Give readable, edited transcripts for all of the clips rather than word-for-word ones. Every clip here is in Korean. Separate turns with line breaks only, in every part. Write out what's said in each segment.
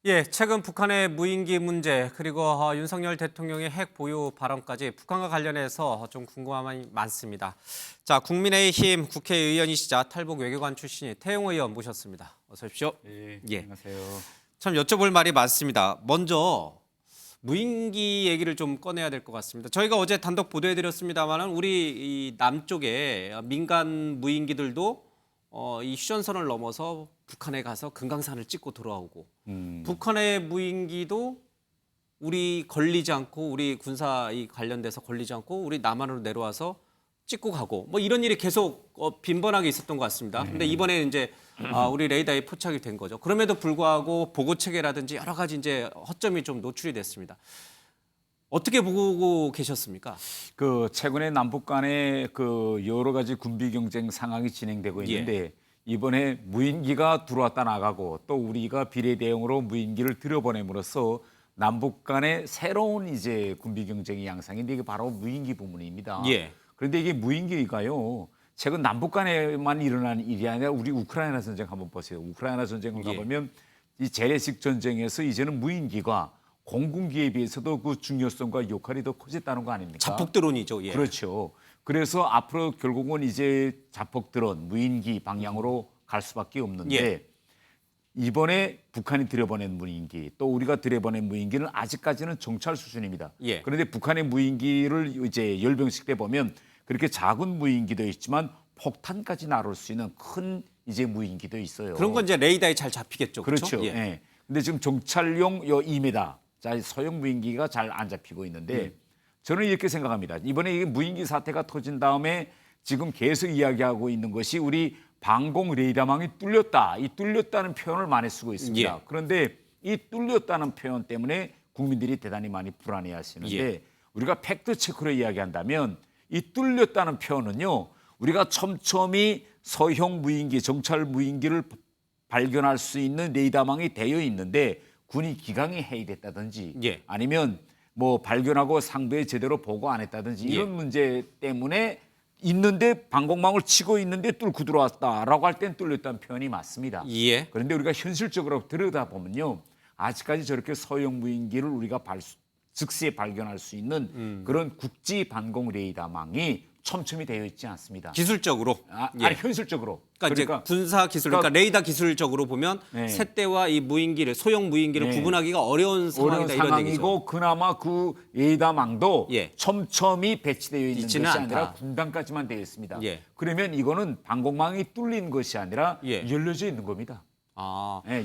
예, 최근 북한의 무인기 문제 그리고 윤석열 대통령의 핵 보유 발언까지 북한과 관련해서 좀 궁금함이 많습니다. 자, 국민의힘 국회의원이시자 탈북 외교관 출신이 태용 의원 모셨습니다. 어서 오십시오.
네,
예,
안녕하세요.
참 여쭤볼 말이 많습니다. 먼저 무인기 얘기를 좀 꺼내야 될 것 같습니다. 저희가 어제 단독 보도해드렸습니다만은 우리 이 남쪽에 민간 무인기들도 이 휴전선을 넘어서 북한에 가서 금강산을 찍고 돌아오고 북한의 무인기도 우리 걸리지 않고 우리 군사 이 관련돼서 걸리지 않고 우리 남한으로 내려와서 찍고 가고 뭐 이런 일이 계속 빈번하게 있었던 것 같습니다. 근데 이번에 이제 우리 레이더에 포착이 된 거죠. 그럼에도 불구하고 보고 체계라든지 여러 가지 이제 허점이 좀 노출이 됐습니다. 어떻게 보고 계셨습니까?
최근에 남북 간에 여러 가지 군비 경쟁 상황이 진행되고 있는데 이번에 무인기가 들어왔다 나가고 또 우리가 비례 대응으로 무인기를 들여보냄으로써 남북 간의 새로운 이제 군비 경쟁의 양상인데 이게 바로 무인기 부문입니다.
예.
그런데 이게 무인기가요. 최근 남북 간에만 일어난 일이 아니라 우리 우크라이나 전쟁 한번 보세요. 우크라이나 전쟁을 가보면 이 재래식 전쟁에서 이제는 무인기가 공군기에 비해서도 그 중요성과 역할이 더 커졌다는 거 아닙니까?
자폭 드론이죠. 예.
그렇죠. 그래서 앞으로 결국은 이제 자폭 드론, 무인기 방향으로 갈 수밖에 없는데 이번에 북한이 들여보낸 무인기 또 우리가 들여보낸 무인기는 아직까지는 정찰 수준입니다.
예.
그런데 북한의 무인기를 이제 열병식 때 보면 그렇게 작은 무인기도 있지만 폭탄까지 나를 수 있는 큰 이제 무인기도 있어요.
그런 건 이제 레이더에 잘 잡히겠죠.
그렇죠.
그렇죠?
예. 근데 지금 정찰용 요 2m 자 소형 무인기가 잘 안 잡히고 있는데 저는 이렇게 생각합니다. 이번에 이 무인기 사태가 터진 다음에 지금 계속 이야기하고 있는 것이 우리 방공 레이더망이 뚫렸다. 이 뚫렸다는 표현을 많이 쓰고 있습니다.
예.
그런데 이 뚫렸다는 표현 때문에 국민들이 대단히 많이 불안해하시는데 우리가 팩트 체크로 이야기한다면 이 뚫렸다는 표현은요. 우리가 촘촘히 소형 무인기, 정찰 무인기를 발견할 수 있는 레이더망이 되어 있는데 군이 기강이 해이됐다든지 아니면 뭐 발견하고 상부에 제대로 보고 안 했다든지 이런 문제 때문에 있는데 방공망을 치고 있는데 뚫고 들어왔다라고 할 땐 뚫렸다는 표현이 맞습니다. 그런데 우리가 현실적으로 들여다보면요. 아직까지 저렇게 소형 무인기를 우리가 즉시에 발견할 수 있는 그런 국지 방공 레이더망이 촘촘히 되어 있지 않습니다.
기술적으로.
아니 현실적으로.
그러니까 이제 군사 기술, 그러니까 레이더 기술적으로 보면 새떼와 이 무인기를 소형 무인기를 구분하기가 어려운 상황이다 이런 얘기죠.
그나마 그 레이더망도 촘촘히 배치되어 있는 것이
있지는
아니라
않다.
분단까지만 되어 있습니다. 그러면 이거는 방공망이 뚫린 것이 아니라 열려져 있는 겁니다.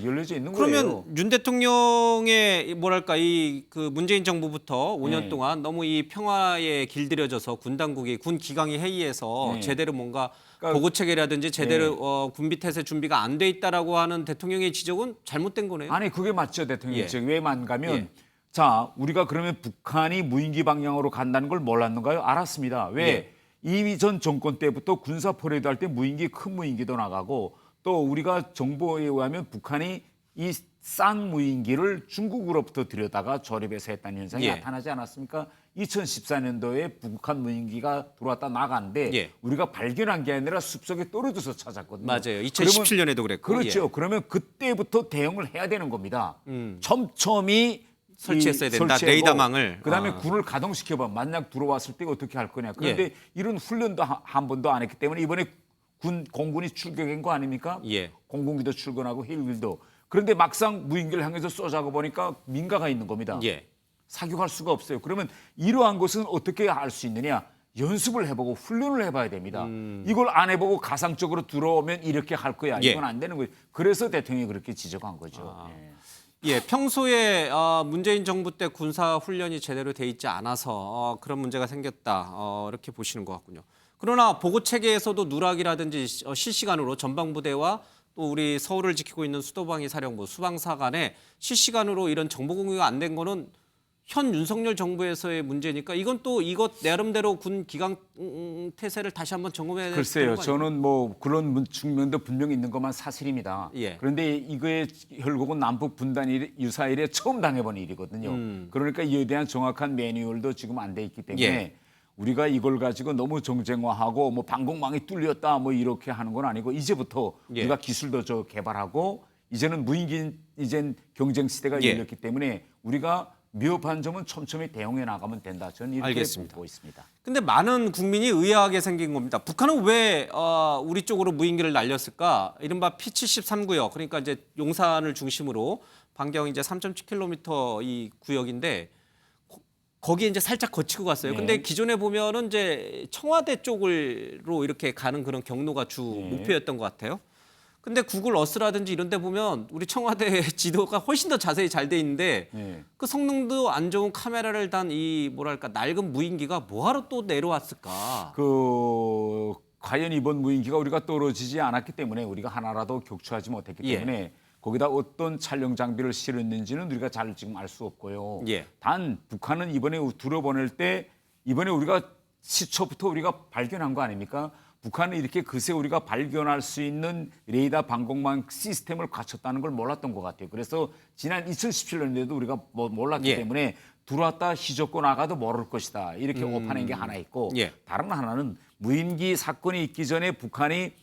열려져 있는 거예요.
그러면 윤 대통령의 뭐랄까 이 그 문재인 정부부터 5년 동안 너무 이 평화에 길들여져서 군 당국이 군 기강이 회의에서 제대로 뭔가 보고 체계라든지 제대로 군비 태세 준비가 안 돼 있다라고 하는 대통령의 지적은 잘못된 거네요.
아니 그게 맞죠 대통령 지적. 왜만 가면 자 우리가 그러면 북한이 무인기 방향으로 간다는 걸 몰랐는가요? 알았습니다. 왜? 이미 전 정권 때부터 군사 퍼레이드 할 때 무인기 큰 무인기도 나가고 또 우리가 정보에 의하면 북한이 이 싼 무인기를 중국으로부터 들여다가 조립해서 했다는 현상이 나타나지 않았습니까? 2014년도에 북한 무인기가 들어왔다 나갔는데 우리가 발견한 게 아니라 숲속에 떨어져서 찾았거든요.
맞아요. 2017년에도 그랬고.
그렇죠. 그러면 그때부터 대응을 해야 되는 겁니다. 촘촘히
설치했어야 된다. 레이더망을.
그다음에 군을 가동시켜봐. 만약 들어왔을 때 어떻게 할 거냐. 그런데 이런 훈련도 한 번도 안 했기 때문에 이번에 공군이 출격한 거 아닙니까? 공군기도 출근하고 헬기도. 그런데 막상 무인기를 향해서 쏘자고 보니까 민가가 있는 겁니다. 사격할 수가 없어요. 그러면 이러한 것은 어떻게 할 수 있느냐? 연습을 해보고 훈련을 해봐야 됩니다. 이걸 안 해보고 가상적으로 들어오면 이렇게 할 거야. 이건 안 되는 거예요. 그래서 대통령이 그렇게 지적한 거죠.
평소에 문재인 정부 때 군사 훈련이 제대로 돼 있지 않아서 그런 문제가 생겼다. 이렇게 보시는 것 같군요. 그러나 보고 체계에서도 누락이라든지 실시간으로 전방부대와 또 우리 서울을 지키고 있는 수도방위 사령부 수방사 간에 실시간으로 이런 정보 공유가 안 된 거는 현 윤석열 정부에서의 문제니까 이건 또 이것 나름대로 군 기강 태세를 다시 한번 점검해야 될
글쎄요. 저는 뭐 그런 측면도 분명히 있는 것만 사실입니다. 그런데 이거에 결국은 남북 분단 유사일에 처음 당해본 일이거든요. 그러니까 이에 대한 정확한 매뉴얼도 지금 안 돼 있기 때문에 우리가 이걸 가지고 너무 정쟁화하고 뭐 방공망이 뚫렸다 뭐 이렇게 하는 건 아니고 이제부터 우리가 기술도 개발하고 이제는 무인기 이젠 경쟁 시대가
예.
열렸기 때문에 우리가 위협한 점은 촘촘히 대응해 나가면 된다. 저는 이렇게
알겠습니다.
보고 있습니다.
근데 많은 국민이 의아하게 생긴 겁니다. 북한은 왜 우리 쪽으로 무인기를 날렸을까? 이른바 P73구역, 그러니까 이제 용산을 중심으로 반경 이제 3.7km 이 구역인데 거기에 이제 살짝 거치고 갔어요.
네.
근데 기존에 보면은 이제 청와대 쪽으로 이렇게 가는 그런 경로가 주
네.
목표였던 것 같아요. 근데 구글 어스라든지 이런 데 보면 우리 청와대 지도가 훨씬 더 자세히 잘 돼 있는데
네.
그 성능도 안 좋은 카메라를 단 이 뭐랄까 낡은 무인기가 뭐하러 또 내려왔을까?
과연 이번 무인기가 우리가 떨어지지 않았기 때문에 우리가 하나라도 격추하지 못했기
예.
때문에 거기다 어떤 촬영 장비를 실었는지는 우리가 잘 지금 알 수 없고요.
예.
단 북한은 이번에 들어보낼 때 이번에 우리가 시초부터 우리가 발견한 거 아닙니까? 북한은 이렇게 그새 우리가 발견할 수 있는 레이더 방공망 시스템을 갖췄다는 걸 몰랐던 것 같아요. 그래서 지난 2017년에도 우리가 몰랐기
예.
때문에 들어왔다 휘젓고 나가도 모를 것이다. 이렇게 오판한 게 하나 있고
예.
다른 하나는 무인기 사건이 있기 전에 북한이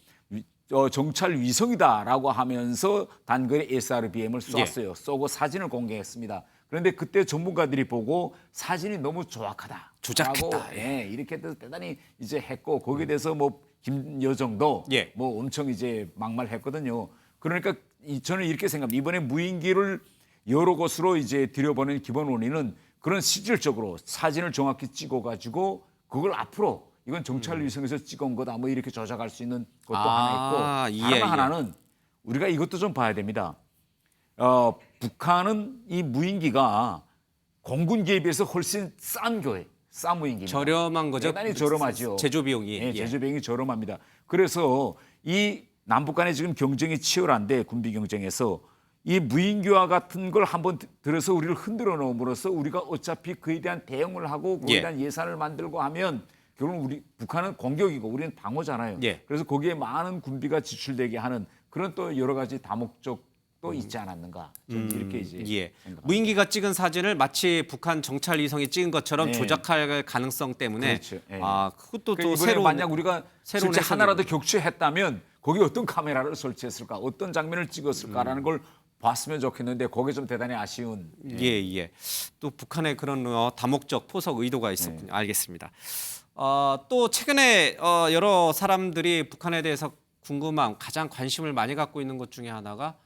정찰 위성이다라고 하면서 단거리 SRBM을 쏘았어요. 쏘고 사진을 공개했습니다. 그런데 그때 전문가들이 보고 사진이 너무 정확하다.
조작했다.
예, 이렇게 대단히 이제 했고 거기에 대해서 뭐 김여정도
예.
뭐 엄청 이제 막말했거든요. 그러니까 저는 이렇게 생각합니다. 이번에 무인기를 여러 곳으로 이제 들여보낸 기본 원인은 그런 실질적으로 사진을 정확히 찍어가지고 그걸 앞으로 이건 정찰 위성에서 찍은 거다 뭐 이렇게 조작할 수 있는 것도 하나 있고
예,
다른 하나는 우리가 이것도 좀 봐야 됩니다. 북한은 이 무인기가 공군기에 비해서 훨씬 싼 무인기입니다.
저렴한 거죠.
대단히 저렴하죠.
제조 비용이.
네, 제조 비용이 저렴합니다. 그래서 이 남북 간의 지금 경쟁이 치열한데 군비 경쟁에서 이 무인기와 같은 걸 한번 들어서 우리를 흔들어 놓음으로써 우리가 어차피 그에 대한 대응을 하고 그에
예.
대한 예산을 만들고 하면 결국 우리 북한은 공격이고 우리는 방어잖아요.
예.
그래서 거기에 많은 군비가 지출되게 하는 그런 또 여러 가지 다목적도 있지 않았는가. 저는 이렇게 이제
예.
생각합니다.
무인기가 찍은 사진을 마치 북한 정찰 위성이 찍은 것처럼
네.
조작할 가능성 때문에
그렇죠. 예.
그것도
그러니까
또
이번에
새로운
만약 우리가
새로운
실제 하나라도
해석이군요.
격추했다면 거기 어떤 카메라를 설치했을까, 어떤 장면을 찍었을까라는 걸 봤으면 좋겠는데 거기에 좀 대단히 아쉬운.
예. 또 북한의 그런 다목적 포석 의도가 있었군요. 알겠습니다. 또 최근에 여러 사람들이 북한에 대해서 궁금한 가장 관심을 많이 갖고 있는 것 중에 하나가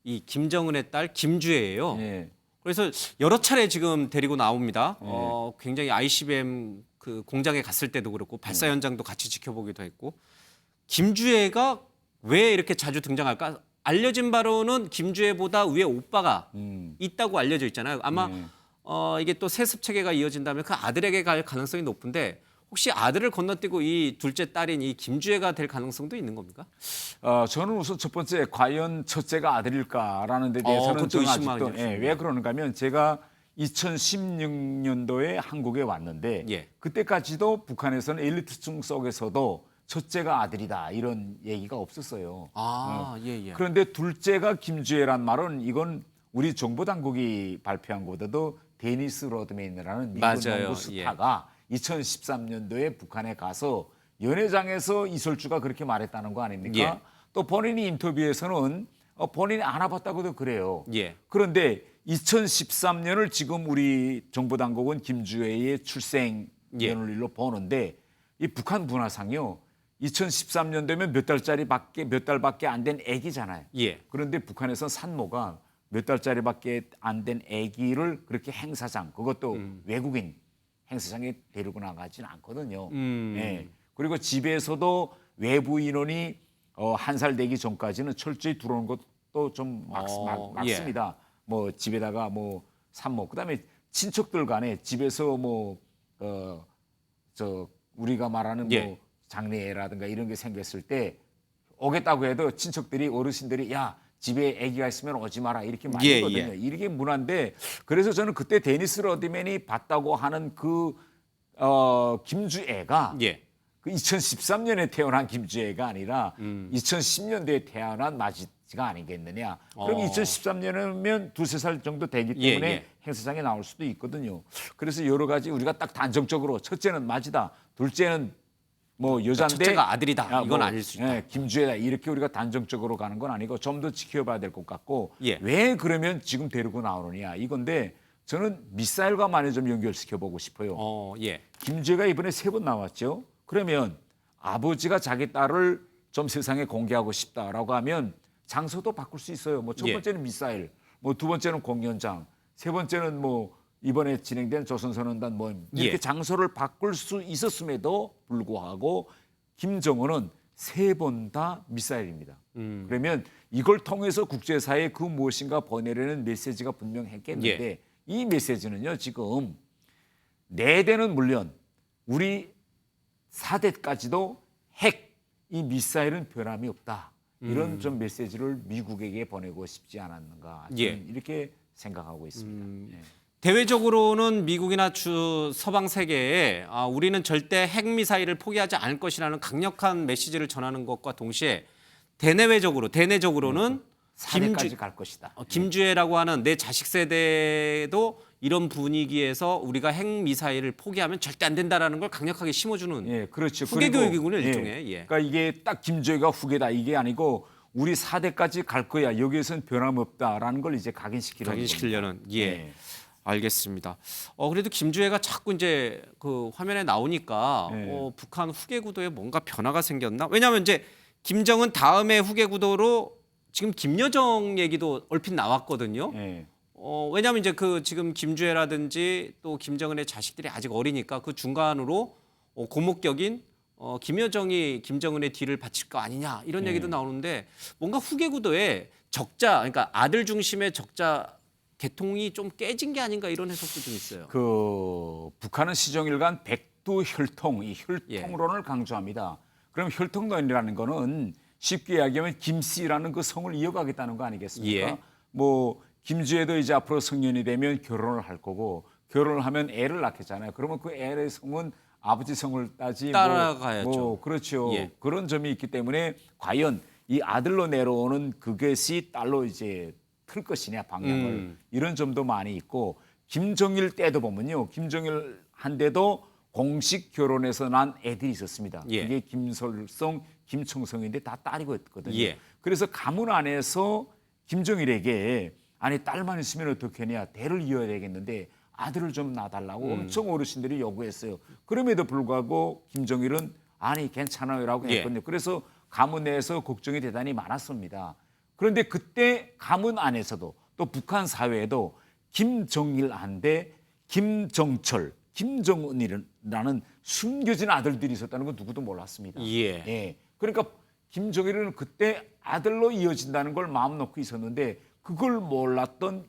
이 김정은의 딸 김주애예요.
예.
그래서 여러 차례 지금 데리고 나옵니다. 굉장히 ICBM 그 공장에 갔을 때도 그렇고 발사 현장도 같이 지켜보기도 했고 김주애가 왜 이렇게 자주 등장할까? 알려진 바로는 김주애보다 위에 오빠가 있다고 알려져 있잖아요. 아마
네.
이게 또 세습 체계가 이어진다면 그 아들에게 갈 가능성이 높은데 혹시 아들을 건너뛰고 이 둘째 딸인 이 김주애가 될 가능성도 있는 겁니까?
저는 우선 첫 번째 과연 첫째가 아들일까라는 데 대해서는
그것도
저는
의심하는
아직도
점이죠.
왜 그러는가 하면 제가 2016년도에 한국에 왔는데
예.
그때까지도 북한에서는 엘리트층 속에서도 첫째가 아들이다 이런 얘기가 없었어요.
예.
그런데 둘째가 김주애란 말은 이건 우리 정보 당국이 발표한 것보다도 데니스 로드맨이라는 미국
맞아요.
농구 스타가 2013년도에 북한에 가서 연회장에서 이설주가 그렇게 말했다는 거 아닙니까?
예.
또 본인이 인터뷰에서는 본인이 안 와봤다고도 그래요.
예.
그런데 2013년을 지금 우리 정보 당국은 김주애의 출생
예.
연일로 보는데 이 북한 문화상요. 2013년 되면 몇 달밖에 안 된 아기잖아요.
예.
그런데 북한에서는 산모가 몇 달짜리밖에 안 된 아기를 그렇게 행사장, 그것도 외국인 행사장에 데리고 나가지는 않거든요. 예. 그리고 집에서도 외부 인원이 1살 되기 전까지는 철저히 들어오는 것도 좀 막습니다. 뭐 집에다가 뭐 산모, 그다음에 친척들 간에 집에서 우리가 말하는
예.
뭐 장례라든가 이런 게 생겼을 때 오겠다고 해도 친척들이 어르신들이 야 집에 아기가 있으면 오지 마라 이렇게 말하거든요. 이게 문화인데 그래서 저는 그때 데니스 러드맨이 봤다고 하는 그 김주애가
예.
그 2013년에 태어난 김주애가 아니라 2010년대에 태어난 마지가 아니겠느냐. 그럼 2013년이면 두세 살 정도 되기 때문에
예.
행사장에 나올 수도 있거든요. 그래서 여러 가지 우리가 딱 단정적으로 첫째는 마지다, 둘째는 뭐 여자인데
첫째가 아들이다. 이건 아닐 수 있다.
김주애다 이렇게 우리가 단정적으로 가는 건 아니고 좀 더 지켜봐야 될 것 같고
예.
왜 그러면 지금 데리고 나오느냐 이건데 저는 미사일과 많이 좀 연결시켜 보고 싶어요.
예.
김주애가 이번에 3번 나왔죠. 그러면 아버지가 자기 딸을 좀 세상에 공개하고 싶다라고 하면 장소도 바꿀 수 있어요. 뭐 첫
예.
번째는 미사일, 뭐 두 번째는 공연장, 세 번째는 뭐 이번에 진행된 조선선언단 뭐 이렇게
예.
장소를 바꿀 수 있었음에도 불구하고 김정은은 3번 다 미사일입니다. 그러면 이걸 통해서 국제사회에 그 무엇인가 보내려는 메시지가 분명했겠는데
예.
이 메시지는요 지금 4대는 물론 우리 4대까지도 핵, 이 미사일은 변함이 없다. 이런 좀 메시지를 미국에게 보내고 싶지 않았는가. 저는
예.
이렇게 생각하고 있습니다. 예.
대외적으로는 미국이나 서방 세계에 우리는 절대 핵미사일을 포기하지 않을 것이라는 강력한 메시지를 전하는 것과 동시에 대내적으로는
4대까지 갈 것이다.
김주애라고 하는 내 자식 세대도 이런 분위기에서 우리가 핵미사일을 포기하면 절대 안 된다라는 걸 강력하게 심어주는
예, 그렇죠.
후계
그리고,
교육이군요, 일종의. 예.
그러니까 이게 딱 김주애가 후계다 이게 아니고 우리 4대까지 갈 거야. 여기에서는 변함없다라는 걸 이제
각인시키려는.
겁니다.
예. 알겠습니다. 그래도 김주애가 자꾸 이제 그 화면에 나오니까
네.
북한 후계 구도에 뭔가 변화가 생겼나? 왜냐하면 이제 김정은 다음의 후계 구도로 지금 김여정 얘기도 얼핏 나왔거든요.
예.
왜냐하면 이제 그 지금 김주애라든지 또 김정은의 자식들이 아직 어리니까 그 중간으로 고목격인 김여정이 김정은의 뒤를 바칠 거 아니냐 이런 얘기도 나오는데 뭔가 후계 구도에 적자, 그러니까 아들 중심의 적자 계통이 좀 깨진 게 아닌가 이런 해석도 좀 있어요.
그 북한은 시종일관 백두혈통, 이 혈통론을 강조합니다. 그럼 혈통론이라는 거는 쉽게 이야기하면 김씨라는 그 성을 이어가겠다는 거 아니겠습니까?
예.
뭐 김주애도 이제 앞으로 성년이 되면 결혼을 할 거고 결혼을 하면 애를 낳겠잖아요. 그러면 그 애의 성은 아버지 성을
따라가야죠.
그렇죠.
예.
그런 점이 있기 때문에 과연 이 아들로 내려오는 그것이 딸로 이제 틀 것이냐 방향을 이런 점도 많이 있고 김정일 때도 보면요. 김정일 한데도 공식 결혼해서 난 애들이 있었습니다.
예.
이게 김설성, 김청성인데 다 딸이거든요.
예.
그래서 가문 안에서 김정일에게 아니 딸만 있으면 어떻겠냐 대를 이어야 되겠는데 아들을 좀 낳아달라고 엄청 어르신들이 요구했어요. 그럼에도 불구하고 김정일은 아니 괜찮아요라고
예.
했거든요. 그래서 가문 내에서 걱정이 대단히 많았습니다. 그런데 그때 가문 안에서도 또 북한 사회에도 김정일 한데 김정철, 김정은이라는 숨겨진 아들들이 있었다는 건 누구도 몰랐습니다.
예.
그러니까 김정일은 그때 아들로 이어진다는 걸 마음 놓고 있었는데 그걸 몰랐던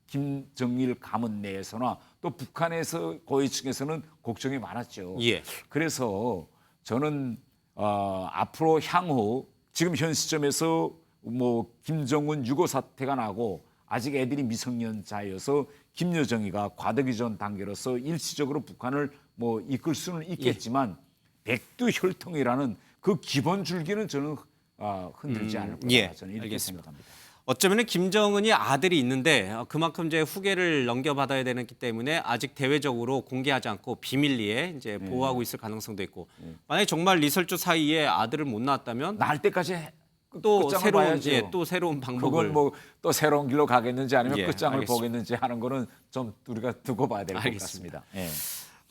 김정일 가문 내에서나 또 북한에서 고위층에서는 걱정이 많았죠.
예.
그래서 저는 앞으로 향후 지금 현 시점에서 뭐 김정은 유고 사태가 나고 아직 애들이 미성년자여서 김여정이가 과도기전 단계로서 일시적으로 북한을 뭐 이끌 수는 있겠지만 백두혈통이라는 그 기본 줄기는 저는 흔들지 않을 거다. 저는 이렇게
알겠습니다.
생각합니다.
어쩌면 김정은이 아들이 있는데 그만큼 이제 후계를 넘겨받아야 되기 때문에 아직 대외적으로 공개하지 않고 비밀리에 이제 보호하고 있을 가능성도 있고 만약에 정말 리설주 사이에 아들을 못 낳았다면
날 때까지
또
끝장을
새로운
봐야죠.
또 새로운 방법을
그건 뭐 또 새로운 길로 가겠는지 아니면
예,
끝장을
알겠습니다.
보겠는지 하는 거는 좀 우리가 두고 봐야 될 것
알겠습니다.
같습니다. 예.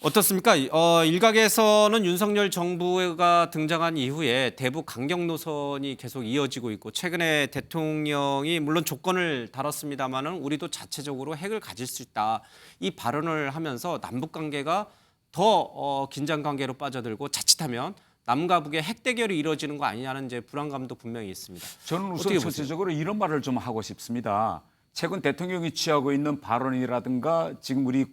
어떻습니까? 일각에서는 윤석열 정부가 등장한 이후에 대북 강경 노선이 계속 이어지고 있고 최근에 대통령이 물론 조건을 달았습니다마는 우리도 자체적으로 핵을 가질 수 있다 이 발언을 하면서 남북 관계가 더 긴장 관계로 빠져들고 자칫하면 남과 북의 핵 대결이 이루어지는 거 아니냐는 이제 불안감도 분명히 있습니다.
저는 우선
어떻게 보세요?
전체적으로 이런 말을 좀 하고 싶습니다. 최근 대통령이 취하고 있는 발언이라든가 지금 우리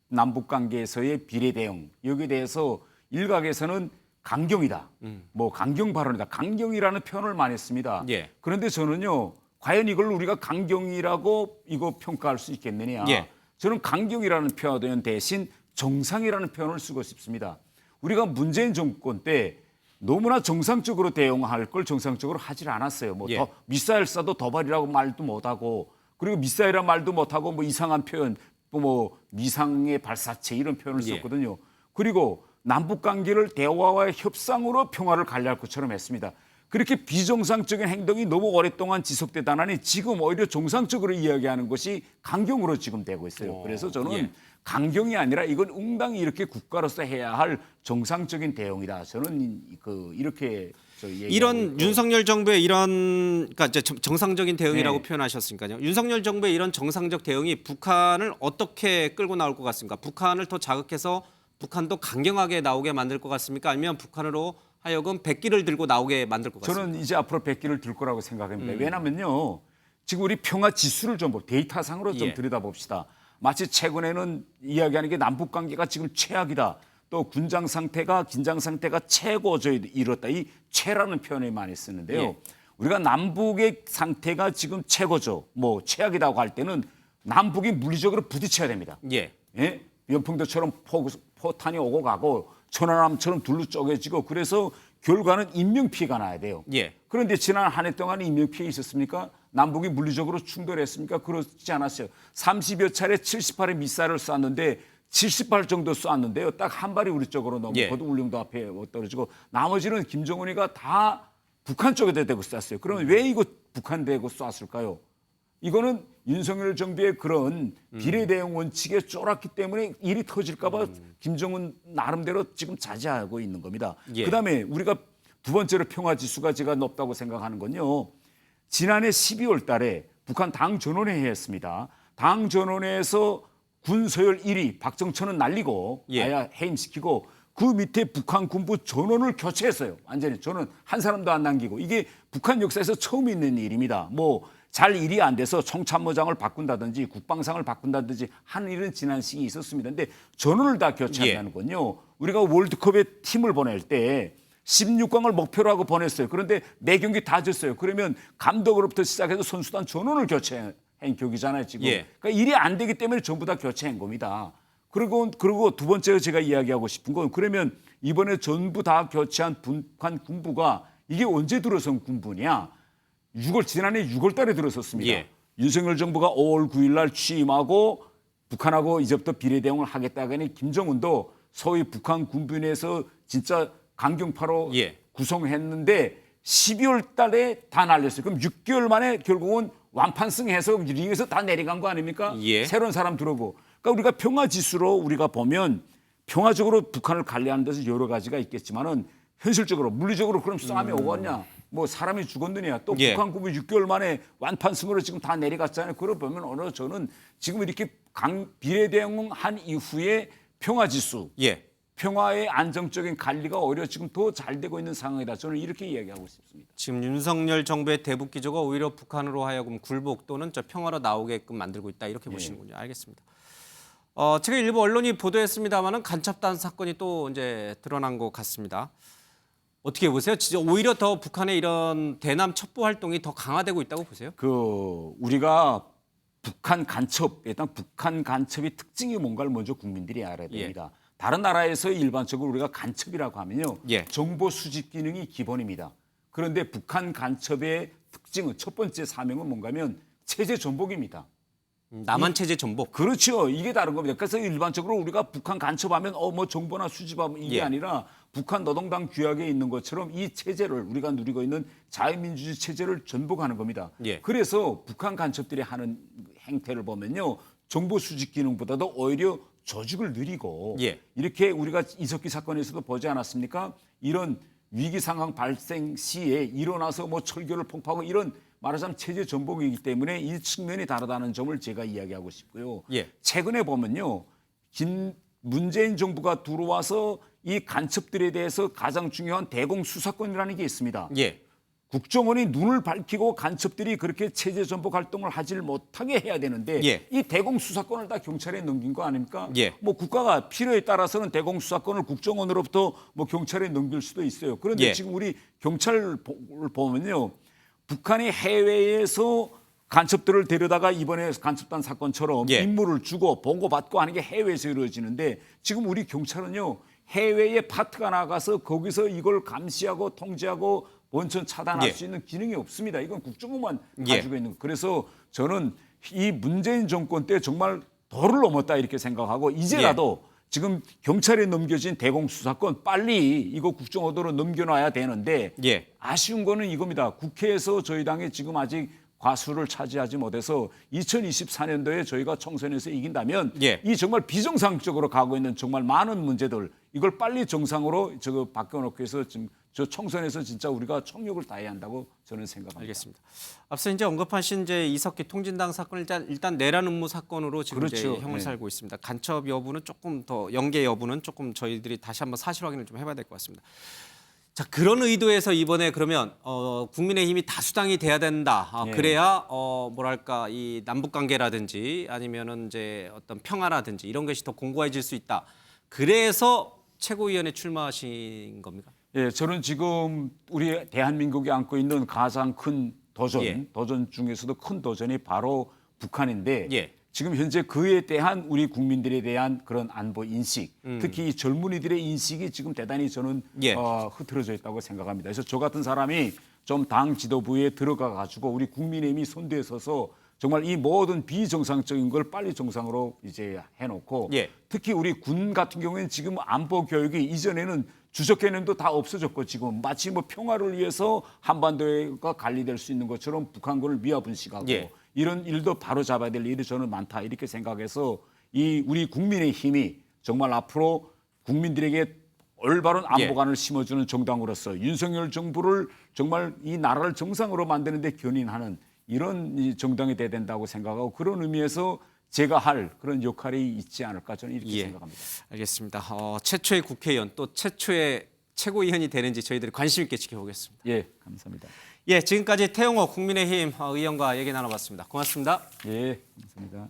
남북 관계에서의 비례 대응 여기에 대해서 일각에서는 강경이다. 뭐 강경 발언이다. 강경이라는 표현을 많이 씁니다.
예.
그런데 저는요. 과연 이걸 우리가 강경이라고 이거 평가할 수 있겠느냐.
예.
저는 강경이라는 표현 대신 정상이라는 표현을 쓰고 싶습니다. 우리가 문재인 정권 때 너무나 정상적으로 대응할 걸 정상적으로 하질 않았어요. 뭐
예.
더 미사일 쏴도 도발이라고 말도 못하고 그리고 미사일이란 말도 못하고 뭐 이상한 표현 뭐 미상의 발사체 이런 표현을
예.
썼거든요. 그리고 남북 관계를 대화와 협상으로 평화를 관리할 것처럼 했습니다. 그렇게 비정상적인 행동이 너무 오랫동안 지속되다 나니 지금 오히려 정상적으로 이야기하는 것이 강경으로 지금 되고 있어요. 그래서 저는
예.
강경이 아니라 이건 응당히 이렇게 국가로서 해야 할 정상적인 대응이다. 저는 이렇게
이런 윤석열 정부의 이런 그러니까 이제 정상적인 대응이라고
네.
표현하셨으니까요. 윤석열 정부의 이런 정상적 대응이 북한을 어떻게 끌고 나올 것 같습니까? 북한을 더 자극해서 북한도 강경하게 나오게 만들 것 같습니까? 아니면 북한으로 하여금 백기를 들고 나오게 만들 것 같습니까?
저는 이제 앞으로 백기를 들 거라고 생각합니다. 왜냐면요. 지금 우리 평화 지수를 좀 데이터상으로 좀
예.
들여다봅시다. 마치 최근에는 이야기하는 게 남북 관계가 지금 최악이다. 또 군장 상태가 긴장 상태가 최고조에 이뤘다. 이 최라는 표현을 많이 쓰는데요.
예.
우리가 남북의 상태가 지금 최고조, 뭐 최악이라고 할 때는 남북이 물리적으로 부딪혀야 됩니다.
예.
예? 연평도처럼 포탄이 오고 가고 천안함처럼 둘로 쪼개지고 그래서 결과는 인명피해가 나야 돼요.
예.
그런데 지난 한 해 동안 인명피해 있었습니까? 남북이 물리적으로 충돌했습니까? 그렇지 않았어요. 30여 차례 78의 미사일을 쐈는데 70발 정도 쐈는데요. 딱 한 발이 우리 쪽으로 넘어가도
예.
울릉도 앞에 떨어지고 나머지는 김정은이가 다 북한 쪽에다 대고 쐈어요. 그러면 왜 이거 북한 대고 쐈을까요? 이거는 윤석열 정부의 그런 비례대응 원칙에 쫄았기 때문에 일이 터질까 봐 김정은 나름대로 지금 자제하고 있는 겁니다.
예.
그다음에 우리가 두 번째로 평화지수가 제가 높다고 생각하는 건요. 지난해 12월 달에 북한 당전원회의 했습니다. 당전원회에서 군서열 1위 박정천은 날리고
예.
아야 해임시키고 그 밑에 북한 군부 전원을 교체했어요. 완전히 전원 한 사람도 안 남기고 이게 북한 역사에서 처음 있는 일입니다. 뭐 잘 일이 안 돼서 총참모장을 바꾼다든지 국방상을 바꾼다든지 하는 일은 지난 시기 있었습니다. 근데 전원을 다 교체한다는 건요. 우리가 월드컵에 팀을 보낼 때 16강을 목표로 하고 보냈어요. 그런데 매 경기 다 졌어요. 그러면 감독으로부터 시작해서 선수단 전원을 교체한 격이잖아요. 지금.
예.
그러니까 일이 안 되기 때문에 전부 다 교체한 겁니다. 그리고 두 번째로 제가 이야기하고 싶은 건 그러면 이번에 전부 다 교체한 북한 군부가 이게 언제 들어선 군부냐? 지난해 6월 달에 들어섰습니다.
예.
윤석열 정부가 5월 9일 날 취임하고 북한하고 이제부터 비례대응을 하겠다고 하니 김정은도 소위 북한 군부 내에서 진짜 강경파로
예.
구성했는데 12월 달에 다 날렸어요. 그럼 6개월 만에 결국은 완판승해서 링에서 다 내려간 거 아닙니까?
예.
새로운 사람 들어오고. 그러니까 우리가 평화 지수로 우리가 보면 평화적으로 북한을 관리하는 데서 여러 가지가 있겠지만은 현실적으로 물리적으로 그럼 싸움이 오겠냐? 뭐 사람이 죽었느냐? 또
예.
북한 군부 6개월 만에 완판승으로 지금 다 내려갔잖아요. 그걸 보면 어느 저는 지금 이렇게 비례대응한 이후에 평화 지수,
예.
평화의 안정적인 관리가 오히려 지금 더 잘 되고 있는 상황이다. 저는 이렇게 이야기하고 싶습니다.
지금 윤석열 정부의 대북 기조가 오히려 북한으로 하여금 굴복 또는 저 평화로 나오게끔 만들고 있다 이렇게 보시는군요. 알겠습니다. 제가 일부 언론이 보도했습니다만은 간첩단 사건이 또 이제 드러난 것 같습니다. 어떻게 보세요? 진짜 오히려 더 북한의 이런 대남 첩보 활동이 더 강화되고 있다고 보세요?
우리가 북한 간첩, 일단 북한 간첩의 특징이 뭔가를 먼저 국민들이 알아야 됩니다. 다른 나라에서 일반적으로 우리가 간첩이라고 하면요.
예.
정보 수집 기능이 기본입니다. 그런데 북한 간첩의 특징은 첫 번째 사명은 뭔가면 체제 전복입니다.
남한 체제 전복.
그렇죠. 이게 다른 겁니다. 그래서 일반적으로 우리가 북한 간첩하면 뭐 정보나 수집하면 이게
예.
아니라 북한 노동당 규약에 있는 것처럼 이 체제를 우리가 누리고 있는 자유민주주의 체제를 전복하는 겁니다.
예.
그래서 북한 간첩들이 하는 행태를 보면요. 정보 수집 기능보다도 오히려 조직을 늘리고
예.
이렇게 우리가 이석기 사건에서도 보지 않았습니까? 이런 위기 상황 발생 시에 일어나서 뭐 철교를 폭파하고 이런 말하자면 체제 전복이기 때문에 이 측면이 다르다는 점을 제가 이야기하고 싶고요.
예.
최근에 보면요. 문재인 정부가 들어와서 이 간첩들에 대해서 가장 중요한 대공 수사권이라는 게 있습니다.
예.
국정원이 눈을 밝히고 간첩들이 그렇게 체제 전복 활동을 하질 못하게 해야 되는데
예.
이 대공 수사권을 다 경찰에 넘긴 거 아닙니까?
예.
뭐 국가가 필요에 따라서는 대공 수사권을 국정원으로부터 뭐 경찰에 넘길 수도 있어요. 그런데
예.
지금 우리 경찰을 보면요. 북한이 해외에서 간첩들을 데려다가 이번에 간첩단 사건처럼
예.
임무를 주고 보고받고 하는 게 해외에서 이루어지는데 지금 우리 경찰은요. 해외에 파트가 나가서 거기서 이걸 감시하고 통제하고 원천 차단할
예.
수 있는 기능이 없습니다. 이건 국정원만
예.
가지고 있는 거. 그래서 저는 이 문재인 정권 때 정말 도를 넘었다 이렇게 생각하고 이제라도 지금 경찰에 넘겨진 대공수사권 빨리 이거 국정원으로 넘겨놔야 되는데
예.
아쉬운 거는 이겁니다. 국회에서 저희 당이 지금 아직 과수를 차지하지 못해서 2024년도에 저희가 총선에서 이긴다면
예.
이 정말 비정상적으로 가고 있는 정말 많은 문제들 이걸 빨리 정상으로 저거 바꿔놓고 해서 지금 저 총선에서 진짜 우리가 총력을 다해야 한다고 저는 생각합니다.
알겠습니다. 앞서 이제 언급하신 이제 이석기 통진당 사건을 일단 내란 음모 사건으로 지금 이제
그렇죠.
형을
네.
살고 있습니다. 간첩 여부는 조금 더 연계 여부는 조금 저희들이 다시 한번 사실 확인을 좀 해봐야 될 것 같습니다. 자, 그런 의도에서 이번에 그러면 국민의힘이 다수당이 돼야 된다.
예.
그래야 뭐랄까 이 남북 관계라든지 아니면은 이제 어떤 평화라든지 이런 것이 더 공고해질 수 있다. 그래서 최고위원회 출마하신 겁니까?
예, 저는 지금 우리 대한민국이 안고 있는 가장 큰 도전,
예.
도전 중에서도 큰 도전이 바로 북한인데
예.
지금 현재 그에 대한 우리 국민들에 대한 그런 안보 인식, 특히 이 젊은이들의 인식이 지금 대단히 저는
예.
흐트러져 있다고 생각합니다. 그래서 저 같은 사람이 좀 당 지도부에 들어가 가지고 우리 국민의힘이 선두에 서서 정말 이 모든 비정상적인 걸 빨리 정상으로 이제 해놓고
예.
특히 우리 군 같은 경우에는 지금 안보 교육이 이전에는 주적 개념도 다 없어졌고 지금 마치 뭐 평화를 위해서 한반도가 관리될 수 있는 것처럼 북한군을 미화분식하고
예.
이런 일도 바로 잡아야 될 일이 저는 많다 이렇게 생각해서 이 우리 국민의 힘이 정말 앞으로 국민들에게 올바른 안보관을 심어주는 정당으로서 윤석열 정부를 정말 이 나라를 정상으로 만드는 데 견인하는 이런 이 정당이 돼야 된다고 생각하고 그런 의미에서 제가 할 그런 역할이 있지 않을까 저는 이렇게 생각합니다.
알겠습니다. 최초의 국회의원 또 최초의 최고위원이 되는지 저희들이 관심 있게 지켜보겠습니다.
예, 감사합니다.
예, 지금까지 태용호 국민의힘 의원과 얘기 나눠봤습니다. 고맙습니다.
예, 감사합니다.